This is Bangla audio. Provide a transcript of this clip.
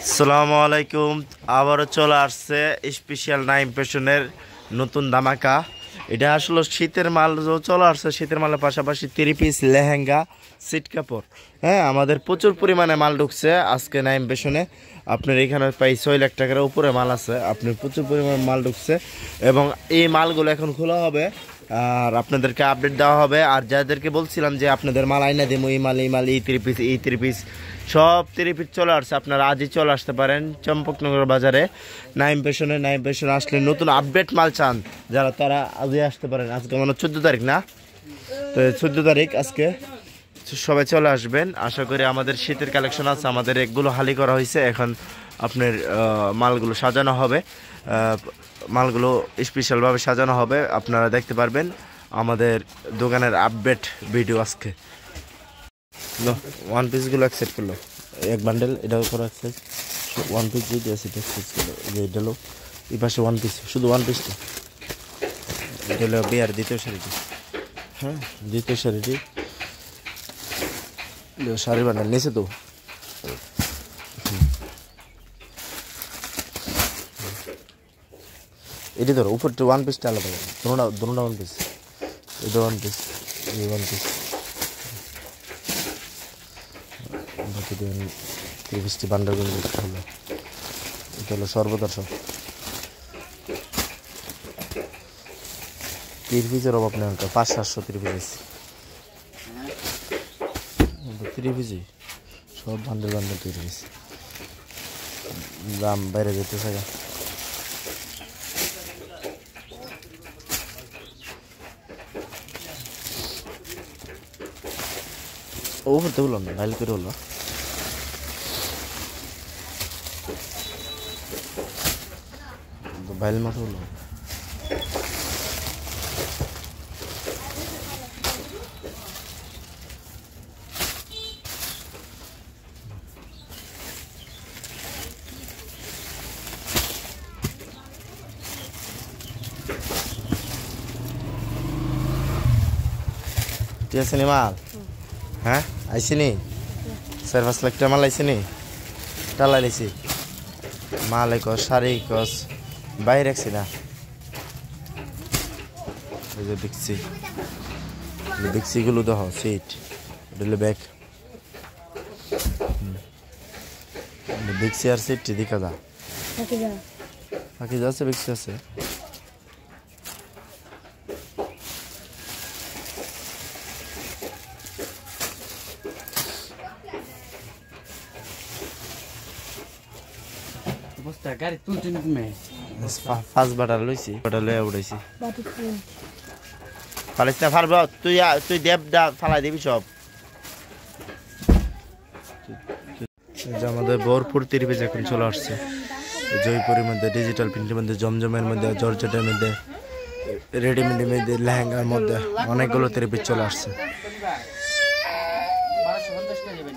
আসসালামু আলাইকুম। আবারও চলে আসছে স্পেশাল নাইম ফ্যাশনের নতুন ধামাকা। এটা আসলে শীতের মাল চলে আসছে। শীতের মালের পাশাপাশি 3 পিস লেহেঙ্গা, সিট কাপড়, হ্যাঁ আমাদের প্রচুর পরিমাণে মাল ঢুকছে আজকে নাইম ফ্যাশনে। আপনার এখানে প্রায় 6 লাখ টাকার উপরে মাল আছে। আপনার প্রচুর পরিমাণে মাল ঢুকছে এবং এই মালগুলো এখন খোলা হবে আর আপনাদেরকে আপডেট দেওয়া হবে। আর যাদেরকে বলছিলাম যে আপনাদের মাল আইনা দেবো, এই মাল এই 3 পিস সব 3 পিস চলে আসছে। আপনারা আজই চলে আসতে পারেন চম্পকনগর বাজারে নাইম ফ্যাশনে। নাইম ফ্যাশনে আসলে নতুন আপডেট মাল চান যারা, তারা আজই আসতে পারেন। আজকে মানে 14 তারিখ না, তো 14 তারিখ আজকে সবাই চলে আসবেন। আশা করি আমাদের শীতের কালেকশন আছে, আমাদের একগুলো হালি করা হয়েছে। এখন আপনার মালগুলো সাজানো হবে, মালগুলো স্পেশালভাবে সাজানো হবে, আপনারা দেখতে পারবেন আমাদের দোকানের আপডেট ভিডিও আজকে। ওয়ান পিসগুলো অ্যাকসেপ্ট করলো, এক বান্ডেল এটাও করে অ্যাক্সেস। ওয়ান পিস যদি আছে এটা অ্যাক্সেস করলো, যে এটা হলো এই পাশে ওয়ান পিস, শুধু ওয়ান পিসটা। এটা হলো বিয়ার দ্বিতীয় শাড়িটি, হ্যাঁ দ্বিতীয় শাড়িটি শাড়ি বান্ডেল নিচে তো। এটি ধরো উপরটা ওয়ান পিসটা আলাদা, দুটোটা ওয়ান পিস, এটা ওয়ান পিস, এই ওয়ান পিস, বাকি 30টি বান্ডার হলো। এটা হলো সর্বদর্শক। 3 পিসের অভাব নেই, 500-700 3 পিস, 3 পিসই সব বান্ডেল 3 পিস। দাম বাইরে যেতে থাকে। ও হতে বললো না, ডাইল করে হলো। বাইল মাছ হলো ঠিক আছে নি মাল, হ্যাঁ আইসিনি 4-5 লাখ টাকা মাল আইসিনি, টালা লাইছি মাল কস শাড়ি কস বাইরে রাখছি না। এই যে দেখছি এগুলো দেখো, সিট এটা হলো ব্যাগ, দেখছি আর সিটটি দেখা যা বাকি যা আছে দেখছি আছে। গাড়ি তুলতে নিয়ে 5 বাটার লইছি, বাটার লয়ে উড়াইছি ফালাইছ না, ফালব তুই দেব দা ফালাই দিবি সব। যে আমাদের ভরপুর 3 পিস এখন চলে আসছে জয়পুরের মধ্যে, ডিজিটাল প্রিন্টের মধ্যে, জমজমের মধ্যে, জর্জেটের মধ্যে, রেডিমেডের মধ্যে, লেহেঙ্গার মধ্যে অনেকগুলো 3 পিস চলে আসছে। 1250 টাকা দেবেন।